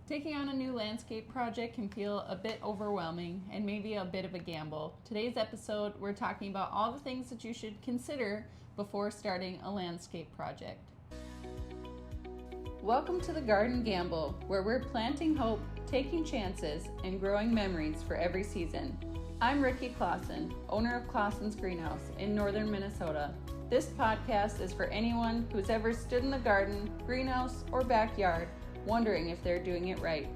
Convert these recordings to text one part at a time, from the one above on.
Taking on a new landscape project can feel a bit overwhelming and maybe a bit of a gamble. Today's episode, we're talking about all the things that you should consider before starting a landscape project. Welcome to the Garden Gamble, where we're planting hope, taking chances, and growing memories for every season. I'm Kade Klasen, owner of Klasen's Greenhouse in northern Minnesota. This podcast is for anyone who's ever stood in the garden, greenhouse, or backyard wondering if they're doing it right.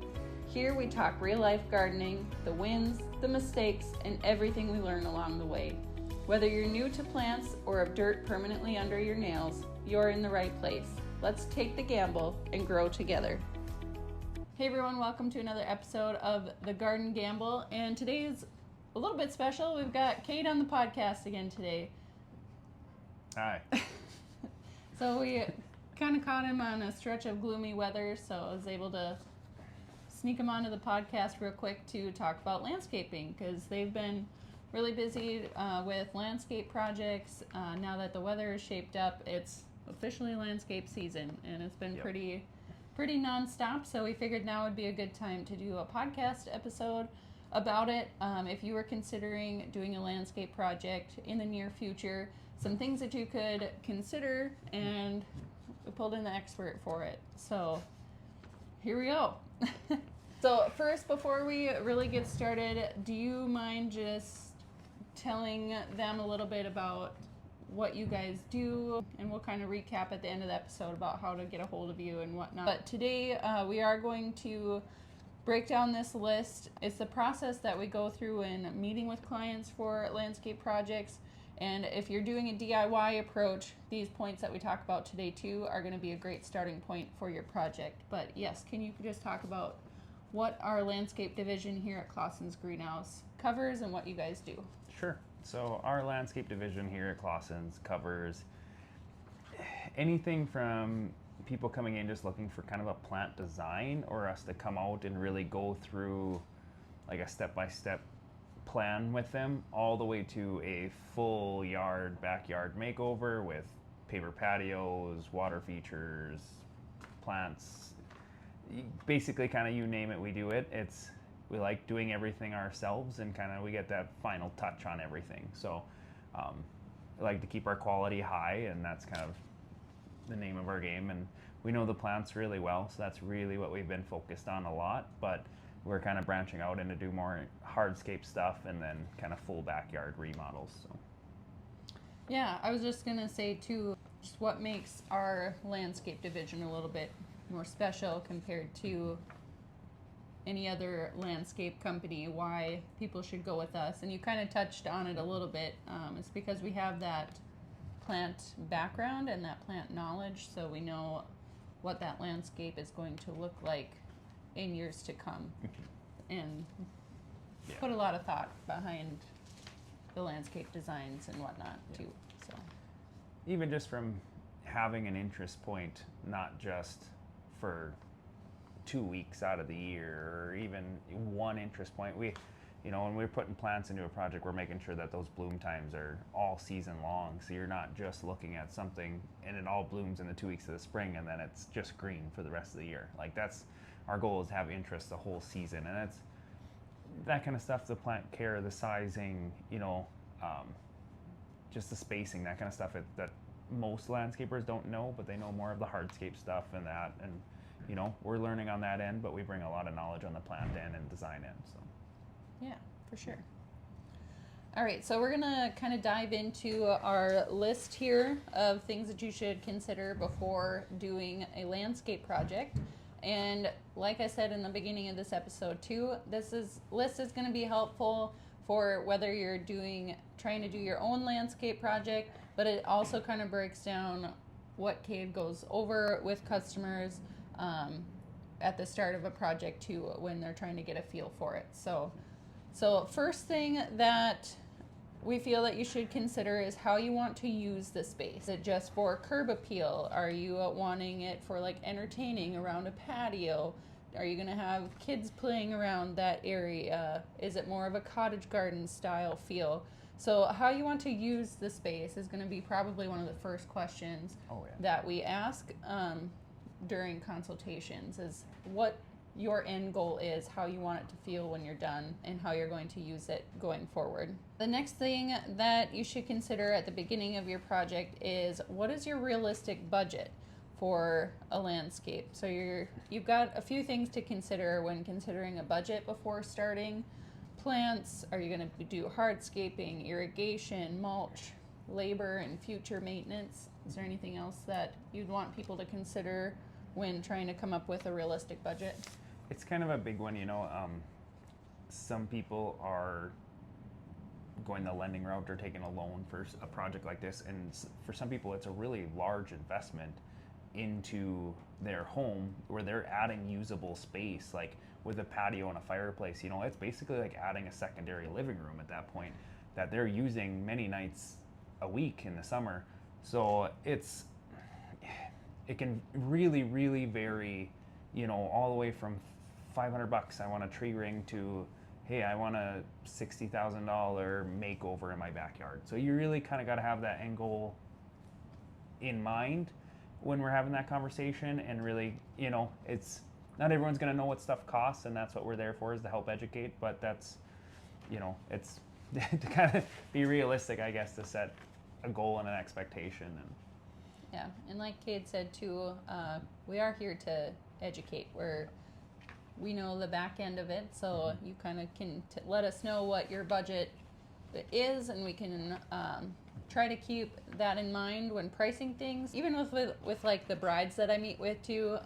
Here we talk real-life gardening, the wins, the mistakes, and everything we learn along the way. Whether you're new to plants or have dirt permanently under your nails, you're in the right place. Let's take the gamble and grow together. Hey everyone, welcome to another episode of the Garden Gamble, and today is a little bit special. We've got Kade on the podcast again today. Hi. So we kind of caught him on a stretch of gloomy weather, so I was able to sneak him onto the podcast real quick to talk about landscaping, because they've been really busy with landscape projects. Now that the weather is shaped up, it's officially landscape season, and it's been pretty nonstop, so we figured now would be a good time to do a podcast episode about it. If you were considering doing a landscape project in the near future, some things that you could consider, and we pulled in the expert for it. So here we go. So first, before we really get started, do you mind just telling them a little bit about what you guys do, and we'll kind of recap at the end of the episode about how to get a hold of you and whatnot. But today we are going to break down this list. It's the process that we go through in meeting with clients for landscape projects. And if you're doing a DIY approach, these points that we talk about today too are going to be a great starting point for your project. But yes, can you just talk about what our landscape division here at Klasen's Greenhouse covers and what you guys do? Sure. So our landscape division here at Klasen's covers anything from people coming in just looking for kind of a plant design, or us to come out and really go through like a step-by-step plan with them, all the way to a full backyard makeover with paper patios, water features, plants. Basically, kind of you name it, we do it. We like doing everything ourselves, and kind of we get that final touch on everything. So we like to keep our quality high, and that's kind of the name of our game. And we know the plants really well, so that's really what we've been focused on a lot. But we're kind of branching out into do more hardscape stuff, and then kind of full backyard remodels. So. Yeah, I was just gonna say too, just what makes our landscape division a little bit more special compared to any other landscape company, why people should go with us. And you kind of touched on it a little bit. It's because we have that plant background and that plant knowledge, so we know what that landscape is going to look like in years to come, and put a lot of thought behind the landscape designs and whatnot too. So Even just from having an interest point, not just for 2 weeks out of the year, or even one interest point. When we're putting plants into a project, we're making sure that those bloom times are all season long. So you're not just looking at something and it all blooms in the 2 weeks of the spring and then it's just green for the rest of the year. Like, that's our goal, is to have interest the whole season. And that's that kind of stuff, the plant care, the sizing, just the spacing, that kind of stuff that most landscapers don't know, but they know more of the hardscape stuff and that. And we're learning on that end, but we bring a lot of knowledge on the plant end and design end. So. Yeah, for sure. All right, so we're gonna kind of dive into our list here of things that you should consider before doing a landscape project. And like I said in the beginning of this episode too, list is gonna be helpful for whether you're trying to do your own landscape project, but it also kind of breaks down what Kade goes over with customers at the start of a project too, when they're trying to get a feel for it. So first thing that we feel that you should consider is how you want to use the space. Is it just for curb appeal? Are you wanting it for like entertaining around a patio? Are you going to have kids playing around that area? Is it more of a cottage garden style feel? So how you want to use the space is going to be probably one of the first questions that we ask during consultations, is what your end goal is, how you want it to feel when you're done, and how you're going to use it going forward. The next thing that you should consider at the beginning of your project is, what is your realistic budget for a landscape? So you've got a few things to consider when considering a budget before starting. Plants, are you going to do hardscaping, irrigation, mulch, labor, and future maintenance? Is there anything else that you'd want people to consider when trying to come up with a realistic budget? It's kind of a big one, some people are going the lending route or taking a loan for a project like this, and for some people it's a really large investment into their home where they're adding usable space, like with a patio and a fireplace. It's basically like adding a secondary living room at that point that they're using many nights a week in the summer. So it can really, really vary, all the way from $500, I want a tree ring, to, hey, I want a $60,000 makeover in my backyard. So you really kind of got to have that end goal in mind when we're having that conversation. And really, it's not everyone's going to know what stuff costs, and that's what we're there for, is to help educate. But that's, it's to kind of be realistic, I guess, to set a goal and an expectation. And yeah, and like Kade said too, we are here to educate. We know the back end of it, so you kind of can let us know what your budget is, and we can try to keep that in mind when pricing things. Even with like the brides that I meet with too,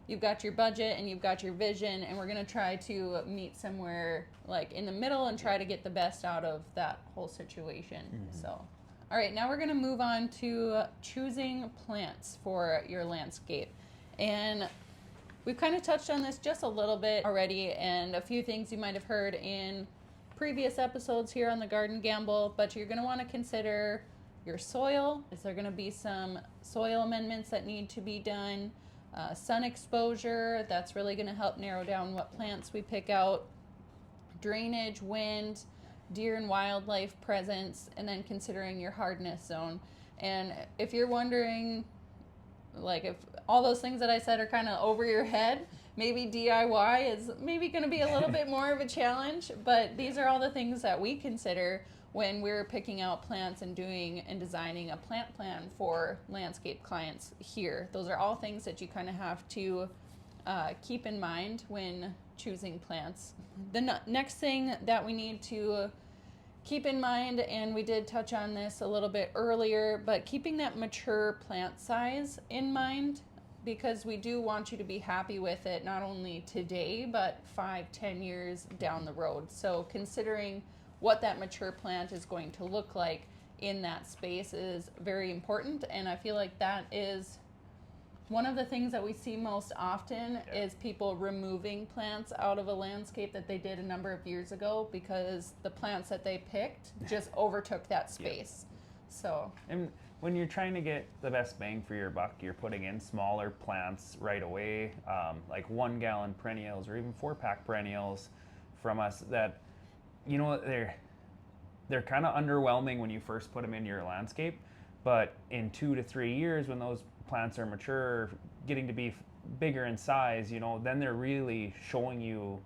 you've got your budget and you've got your vision, and we're gonna try to meet somewhere like in the middle and try to get the best out of that whole situation. So, all right, now we're gonna move on to choosing plants for your landscape. And we've kind of touched on this just a little bit already, and a few things you might have heard in previous episodes here on the Garden Gamble, but you're going to want to consider your soil. Is there going to be some soil amendments that need to be done? Sun exposure, that's really going to help narrow down what plants we pick out. Drainage, wind, deer and wildlife presence, and then considering your hardness zone. And if you're wondering, like, if all those things that I said are kind of over your head, maybe DIY is maybe going to be a little bit more of a challenge, but these are all the things that we consider when we're picking out plants and doing and designing a plant plan for landscape clients here. Those are all things that you kind of have to keep in mind when choosing plants. The next thing that we need to keep in mind, and we did touch on this a little bit earlier, but keeping that mature plant size in mind, because we do want you to be happy with it not only today but 5-10 years down the road. So considering what that mature plant is going to look like in that space is very important, and I feel like that is one of the things that we see most often is people removing plants out of a landscape that they did a number of years ago because the plants that they picked just overtook that space. So, and when you're trying to get the best bang for your buck, you're putting in smaller plants right away, like 1 gallon perennials or even 4-pack perennials from us that, they're kind of underwhelming when you first put them in your landscape, but in 2 to 3 years, when those plants are mature, getting to be bigger in size, then they're really showing you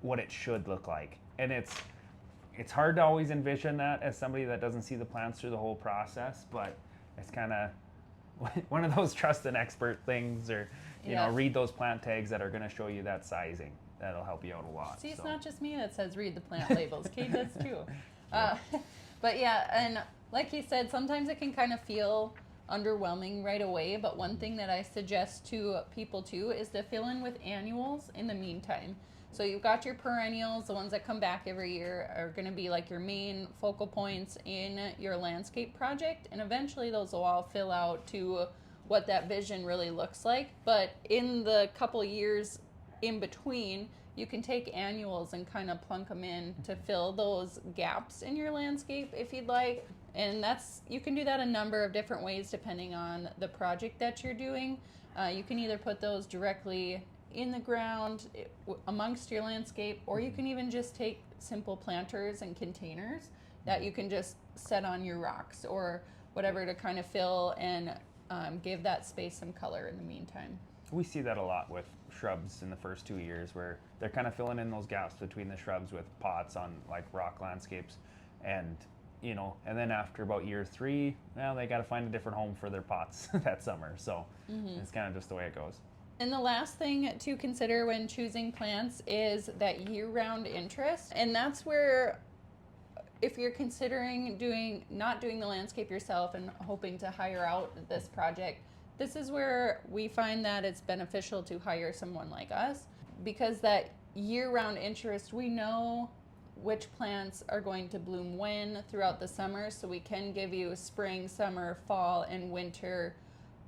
what it should look like. And it's hard to always envision that as somebody that doesn't see the plants through the whole process, but it's kind of one of those trust an expert things, or read those plant tags that are going to show you that sizing. That'll help you out a lot. See, it's not just me that says read the plant labels. Kate does too. But yeah, and like you said, sometimes it can kind of feel underwhelming right away, but one thing that I suggest to people too is to fill in with annuals in the meantime. So you've got your perennials, the ones that come back every year are going to be like your main focal points in your landscape project, and eventually those will all fill out to what that vision really looks like. But in the couple years in between, you can take annuals and kind of plunk them in to fill those gaps in your landscape if you'd like. And you can do that a number of different ways depending on the project that you're doing. You can either put those directly in the ground amongst your landscape, or you can even just take simple planters and containers that you can just set on your rocks or whatever to kind of fill and give that space some color in the meantime. We see that a lot with shrubs in the first 2 years, where they're kind of filling in those gaps between the shrubs with pots on like rock landscapes, and and then after about year 3, now they got to find a different home for their pots that summer. So it's kind of just the way it goes. And the last thing to consider when choosing plants is that year-round interest. And that's where, if you're considering not doing the landscape yourself and hoping to hire out this project, this is where we find that it's beneficial to hire someone like us, because that year-round interest, we know which plants are going to bloom when throughout the summer, so we can give you spring, summer, fall, and winter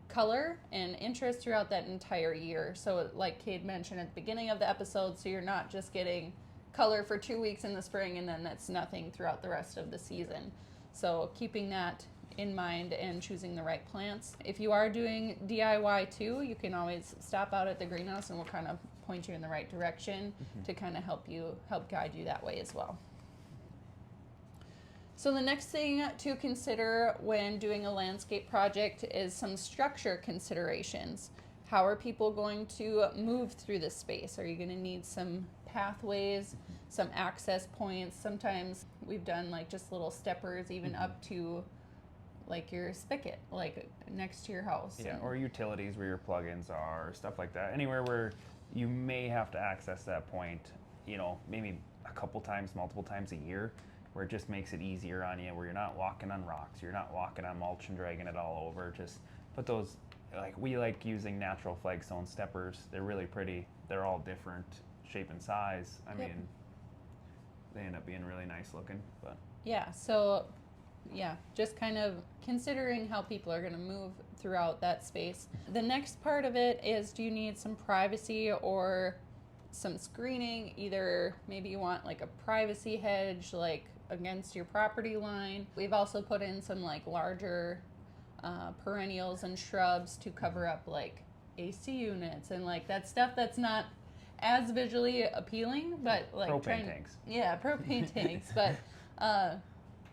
color and interest throughout that entire year. So like Kade mentioned at the beginning of the episode, so you're not just getting color for 2 weeks in the spring and then that's nothing throughout the rest of the season. So keeping that in mind and choosing the right plants. If you are doing DIY too, you can always stop out at the greenhouse and we'll kind of point you in the right direction to kind of help guide you that way as well. So the next thing to consider when doing a landscape project is some structure considerations. How are people going to move through this space? Are you going to need some pathways, some access points? Sometimes we've done like just little steppers even up to like your spigot, like next to your house. Yeah, or utilities where your plugins are, stuff like that. Anywhere where you may have to access that point, maybe a couple times, multiple times a year, where it just makes it easier on you, where you're not walking on rocks, you're not walking on mulch and dragging it all over. Just put those, we like using natural flagstone steppers. They're really pretty. They're all different shape and size. I mean, they end up being really nice looking. But just kind of considering how people are going to move throughout that space. The next part of it is, do you need some privacy or some screening? Either maybe you want like a privacy hedge like against your property line. We've also put in some like larger perennials and shrubs to cover up like AC units and like that stuff that's not as visually appealing, but like propane tanks. Yeah, propane tanks, but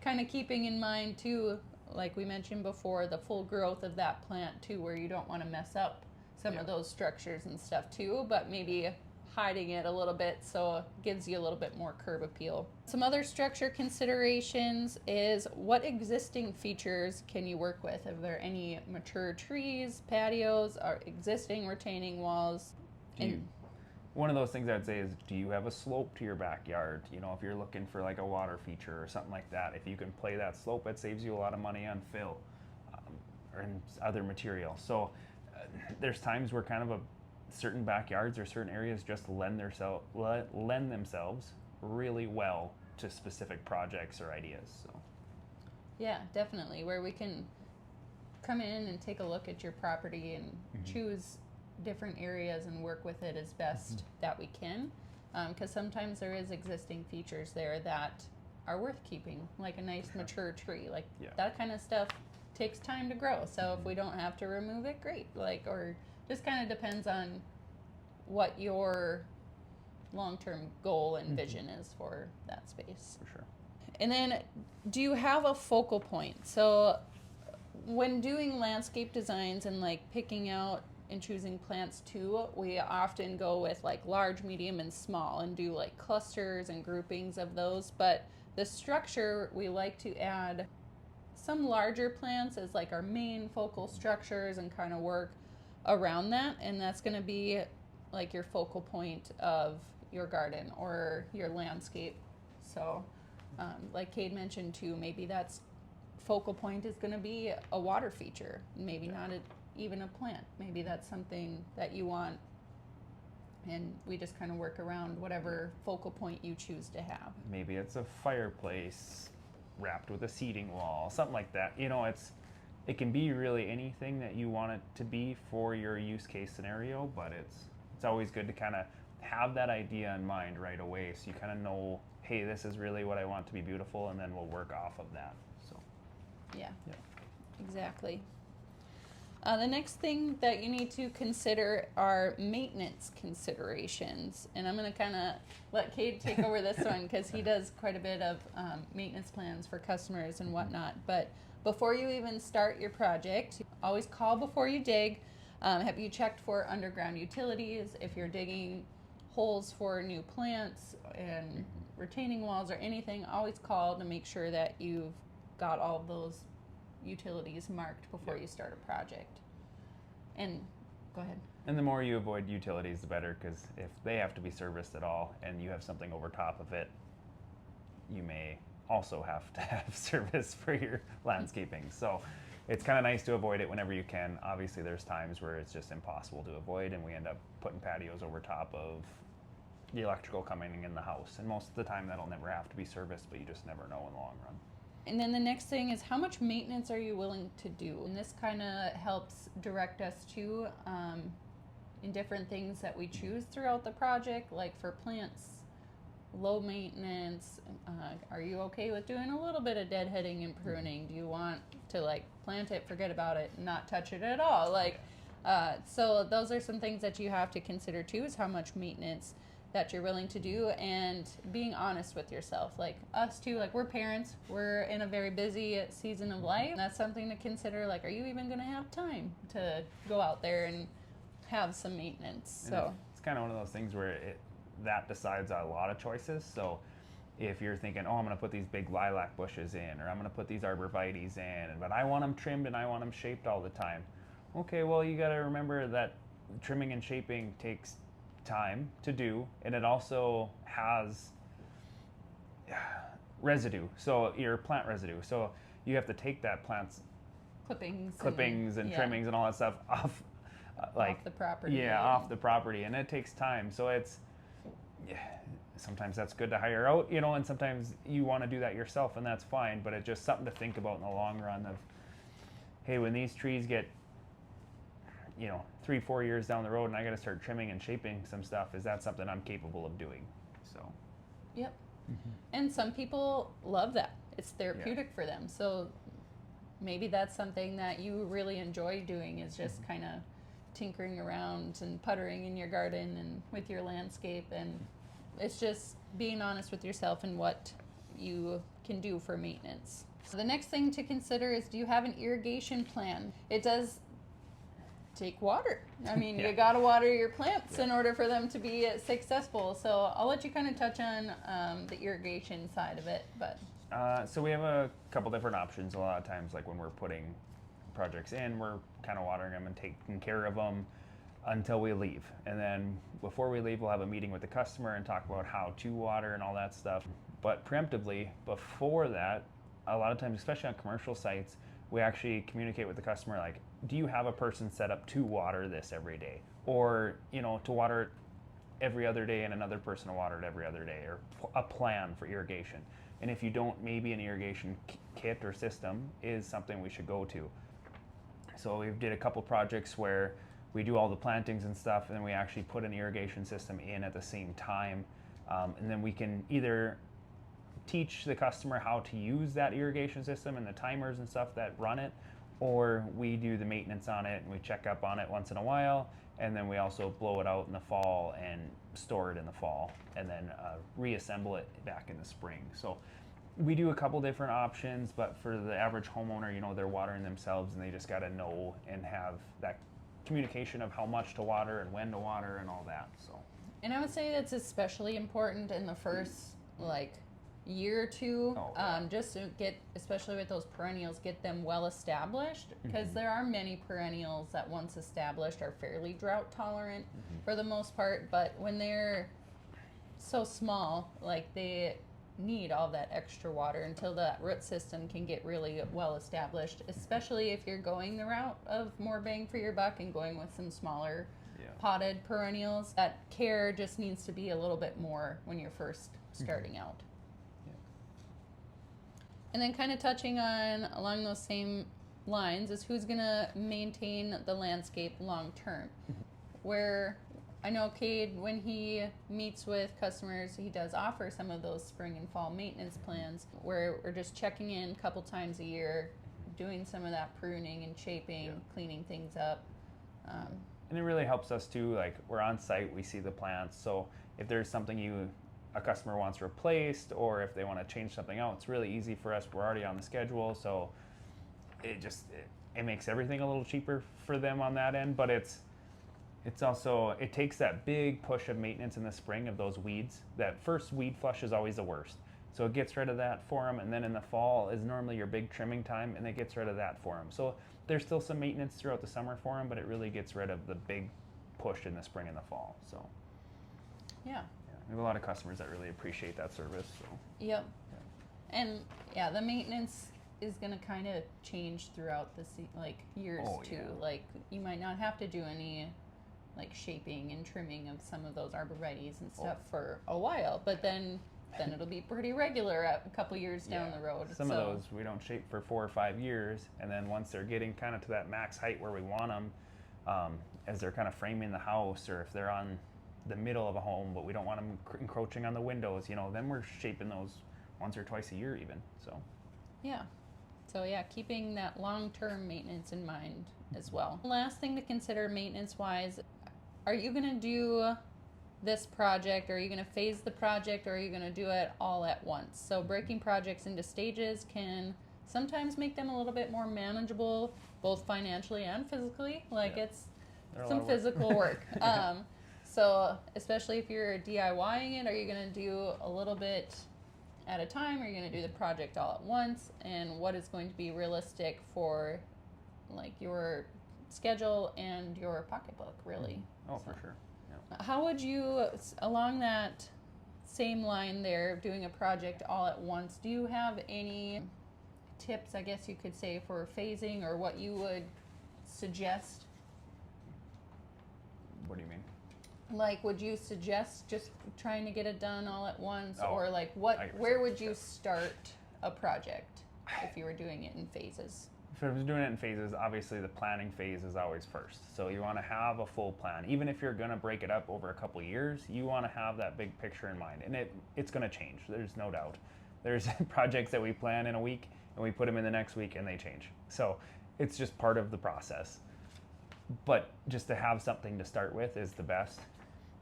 kind of keeping in mind too, like we mentioned before, the full growth of that plant too, where you don't want to mess up some of those structures and stuff too, but maybe hiding it a little bit so it gives you a little bit more curb appeal. Some other structure considerations is, what existing features can you work with? Are there any mature trees, patios, or existing retaining walls? One of those things I'd say is, do you have a slope to your backyard? If you're looking for like a water feature or something like that, if you can play that slope, it saves you a lot of money on fill or in other material. So there's times where kind of certain backyards or certain areas just lend themselves really well to specific projects or ideas. So yeah, definitely, where we can come in and take a look at your property and choose different areas and work with it as best that we can, because sometimes there is existing features there that are worth keeping, like a nice mature tree, like that kind of stuff takes time to grow. So if we don't have to remove it, great. Or just kind of depends on what your long-term goal and vision is for that space. For sure. And then, do you have a focal point? So when doing landscape designs and like picking out and choosing plants too, we often go with like large, medium, and small and do like clusters and groupings of those. But the structure, we like to add some larger plants as like our main focal structures and kind of work around that. And that's going to be like your focal point of your garden or your landscape. So like Kade mentioned too, maybe that's focal point is going to be a water feature, maybe not even a plant. Maybe that's something that you want, and we just kind of work around whatever focal point you choose to have. Maybe it's a fireplace wrapped with a seating wall, something like that. It can be really anything that you want it to be for your use case scenario, but it's always good to kind of have that idea in mind right away, so you kind of know, hey, this is really what I want to be beautiful, and then we'll work off of that. So yeah. Exactly. The next thing that you need to consider are maintenance considerations. And I'm going to kind of let Kade take over this one, because he does quite a bit of maintenance plans for customers and whatnot. But before you even start your project, always call before you dig. Have you checked for underground utilities? If you're digging holes for new plants and retaining walls or anything, always call to make sure that you've got all of those utilities marked before you start a project. And go ahead. And the more you avoid utilities, the better, because if they have to be serviced at all and you have something over top of it, you may also have to have service for your landscaping. So it's kind of nice to avoid it whenever you can. Obviously, there's times where it's just impossible to avoid, and we end up putting patios over top of the electrical coming in the house. And most of the time, that'll never have to be serviced, but you just never know in the long run. And then the next thing is, how much maintenance are you willing to do? And this kind of helps direct us to in different things that we choose throughout the project. Like for plants, low maintenance. Are you okay with doing a little bit of deadheading and pruning? Do you want to like plant it, forget about it, not touch it at all? Like, so those are some things that you have to consider too, is how much maintenance that you're willing to do, and being honest with yourself. Like us too, like we're parents, we're in a very busy season of life. And that's something to consider. Like, are you even going to have time to go out there and have some maintenance? And so it's kind of one of those things where that decides a lot of choices. So if you're thinking, oh, I'm going to put these big lilac bushes in, or I'm going to put these arborvitaes in, but I want them trimmed and I want them shaped all the time. Okay, well, you got to remember that trimming and shaping takes time to do, and it also has residue, so your plant residue. So you have to take that plant's clippings and trimmings and all that stuff off, off the property. Yeah, off the property, and it takes time. So it's sometimes that's good to hire out, and sometimes you want to do that yourself, and that's fine. But it's just something to think about in the long run. Of, hey, when these trees get 3-4 years down the road and I got to start trimming and shaping some stuff, is that something I'm capable of doing? So yep. And some people love that. It's therapeutic for them. So maybe that's something that you really enjoy doing, is just kind of tinkering around and puttering in your garden and with your landscape. And it's just being honest with yourself and what you can do for maintenance. So the next thing to consider is, do you have an irrigation plan? It does take water. I mean, you got to water your plants in order for them to be successful. So I'll let you kind of touch on the irrigation side of it. But so we have a couple different options. A lot of times, like when we're putting projects in, we're kind of watering them and taking care of them until we leave. And then before we leave, we'll have a meeting with the customer and talk about how to water and all that stuff. But preemptively, before that, a lot of times, especially on commercial sites, we actually communicate with the customer, like, do you have a person set up to water this every day? Or, to water it every other day and another person to water it every other day, or a plan for irrigation. And if you don't, maybe an irrigation kit or system is something we should go to. So we did a couple projects where we do all the plantings and stuff, and then we actually put an irrigation system in at the same time. And then we can either teach the customer how to use that irrigation system and the timers and stuff that run it, or we do the maintenance on it and we check up on it once in a while, and then we also blow it out in the fall and store it in the fall, and then reassemble it back in the spring. So we do a couple different options, but for the average homeowner, they're watering themselves, and they just got to know and have that communication of how much to water and when to water and all that. So, and I would say that's especially important in the first year or two, just to get, especially with those perennials, get them well established, because there are many perennials that once established are fairly drought tolerant for the most part, but when they're so small, they need all that extra water until that root system can get really well established, especially if you're going the route of more bang for your buck and going with some smaller potted perennials. That care just needs to be a little bit more when you're first starting out. And then kind of touching on along those same lines is, who's going to maintain the landscape long term? Where I know Kade, when he meets with customers, he does offer some of those spring and fall maintenance plans where we're just checking in a couple times a year, doing some of that pruning and shaping, cleaning things up. And it really helps us too, we're on site, we see the plants, so if there's something a customer wants replaced, or if they want to change something out, it's really easy for us. We're already on the schedule, so it it makes everything a little cheaper for them on that end, but it's also, it takes that big push of maintenance in the spring of those weeds. That first weed flush is always the worst. So it gets rid of that for them, and then in the fall is normally your big trimming time, and it gets rid of that for them. So there's still some maintenance throughout the summer for them, but it really gets rid of the big push in the spring and the fall. So Yeah. we have a lot of customers that really appreciate that service. So Yep. And yeah, the maintenance is going to kind of change throughout the years too. Yeah. Like you might not have to do any like shaping and trimming of some of those arborvitaes and stuff for a while, but then it'll be pretty regular a couple years down the road. Some of those we don't shape for 4 or 5 years, and then once they're getting kind of to that max height where we want them, as they're kind of framing the house, or if they're on the middle of a home but we don't want them encroaching on the windows, then we're shaping those once or twice a year even. So keeping that long-term maintenance in mind as well. Last thing to consider maintenance-wise, are you going to do this project, or are you going to phase the project, or are you going to do it all at once? So breaking projects into stages can sometimes make them a little bit more manageable, both financially and physically. It's some physical work. So especially if you're DIYing it, are you going to do a little bit at a time, or are you going to do the project all at once? And what is going to be realistic for your schedule and your pocketbook, really? For sure. How would you, along that same line there, doing a project all at once, do you have any tips, I guess you could say, for phasing, or what you would suggest? What do you mean? Would you suggest just trying to get it done all at once, or where would you start a project if you were doing it in phases? If I was doing it in phases, obviously the planning phase is always first. So you want to have a full plan. Even if you're going to break it up over a couple years, you want to have that big picture in mind. And it's going to change. There's no doubt. There's projects that we plan in a week and we put them in the next week and they change. So it's just part of the process. But just to have something to start with is the best.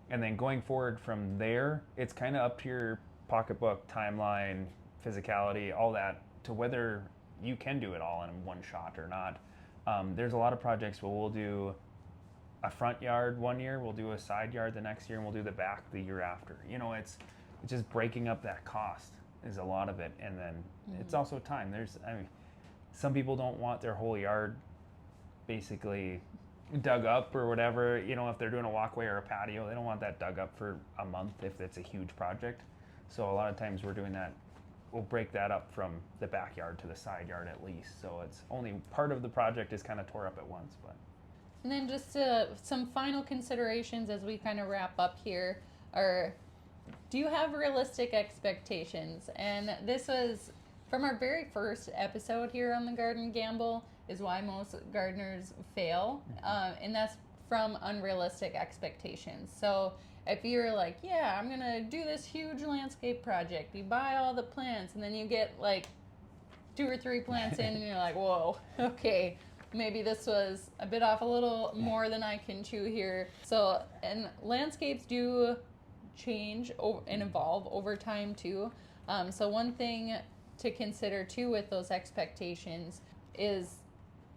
And then going forward from there, it's kind of up to your pocketbook, timeline, physicality, all that, to whether you can do it all in one shot or not. There's a lot of projects where we'll do a front yard one year, we'll do a side yard the next year, and we'll do the back the year after. It's just breaking up that cost is a lot of it. And then it's also time. Some people don't want their whole yard basically dug up or whatever. If they're doing a walkway or a patio, they don't want that dug up for a month if it's a huge project. So a lot of times we're doing that. We'll break that up from the backyard to the side yard at least. So it's only part of the project is kind of tore up at once. But And then just some final considerations as we kind of wrap up here do you have realistic expectations? And this was from our very first episode here on the Garden Gamble, is why most gardeners fail, and that's from unrealistic expectations. So if you're like, I'm gonna do this huge landscape project, you buy all the plants, and then you get 2 or 3 plants in, and you're like, whoa, okay, maybe this was a bit off, a little more than I can chew here. So, and landscapes do change and evolve over time too. So one thing to consider too with those expectations is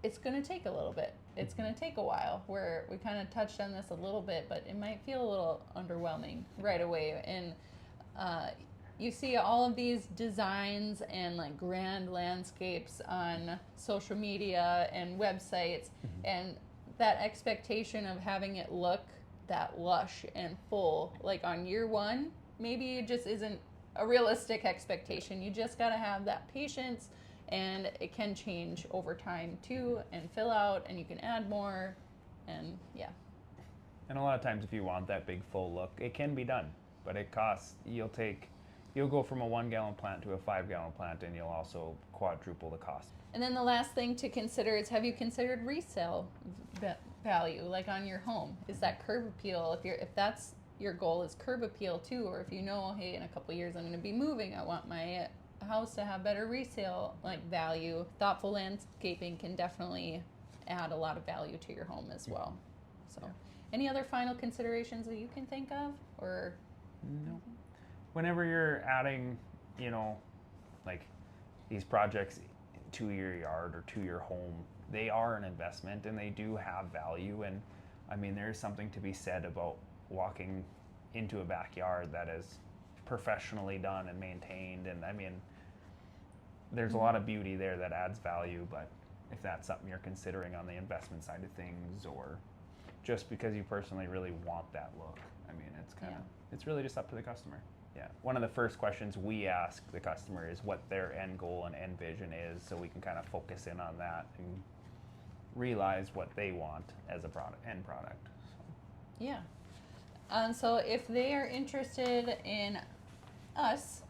it's going to take a little bit. It's going to take a while, where we kind of touched on this a little bit, but it might feel a little underwhelming right away. And you see all of these designs and grand landscapes on social media and websites, and that expectation of having it look that lush and full, on year one, maybe it just isn't a realistic expectation. You just got to have that patience, and it can change over time too, and fill out, and you can add more, and And a lot of times if you want that big full look, it can be done, but it costs, you'll go from a 1 gallon plant to a 5 gallon plant, and you'll also quadruple the cost. And then the last thing to consider is, have you considered resale value, on your home? Is that curb appeal? If that's your goal, is curb appeal too, or if hey, in a couple of years I'm going to be moving, I want my house to have better resale value. Thoughtful landscaping can definitely add a lot of value to your home as well. So, any other final considerations that you can think of, or? No. Whenever you're adding, these projects to your yard or to your home, they are an investment and they do have value. And I mean, there's something to be said about walking into a backyard that is professionally done and maintained. And I mean, there's a lot of beauty there that adds value, but if that's something you're considering on the investment side of things, or just because you personally really want that look, I mean, it's kind of, it's really just up to the customer. Yeah. One of the first questions we ask the customer is what their end goal and end vision is, so we can kind of focus in on that and realize what they want as a end product. So. Yeah. So if they are interested in us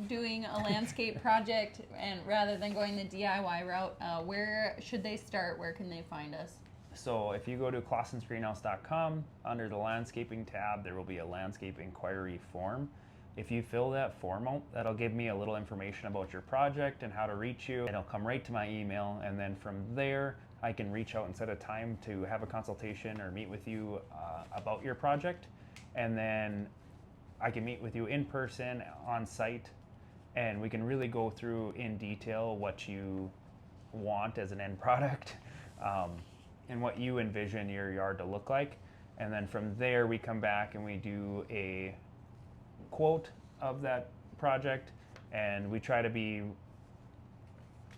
doing a landscape project, and rather than going the DIY route, where should they start? Where can they find us? So if you go to klasensgreenhouse.com, under the landscaping tab, there will be a landscape inquiry form. If you fill that form out, that'll give me a little information about your project and how to reach you. It'll come right to my email, and then from there, I can reach out and set a time to have a consultation or meet with you about your project. And then I can meet with you in person, on site, and we can really go through in detail what you want as an end product and what you envision your yard to look like. And then from there, we come back and we do a quote of that project, and we try to be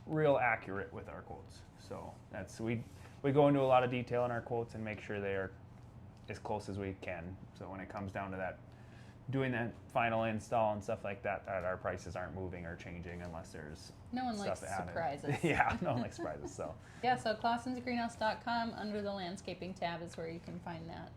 real accurate with our quotes. So that's, we go into a lot of detail in our quotes and make sure they are as close as we can. So when it comes down to that, doing that final install and stuff like that, our prices aren't moving or changing unless there's no one stuff likes added. Surprises. Yeah, no one likes surprises. So yeah, so klasensgreenhouse.com, under the landscaping tab is where you can find that.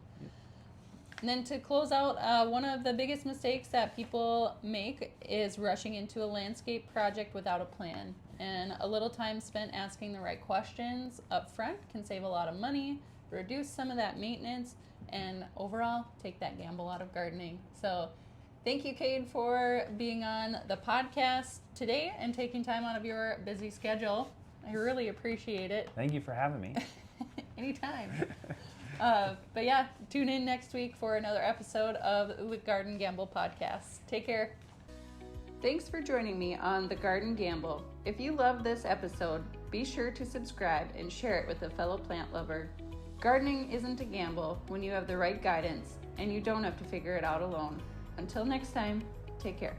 And then to close out, one of the biggest mistakes that people make is rushing into a landscape project without a plan. And a little time spent asking the right questions up front can save a lot of money, reduce some of that maintenance, and overall take that gamble out of gardening. So thank you, Kade, for being on the podcast today and taking time out of your busy schedule. I really appreciate it. thank you for having me. Anytime. But yeah, tune in next week for another episode of the Garden Gamble podcast. Take care. Thanks for joining me on the Garden Gamble. If you love this episode, be sure to subscribe and share it with a fellow plant lover. Gardening isn't a gamble when you have the right guidance, and you don't have to figure it out alone. Until next time, take care.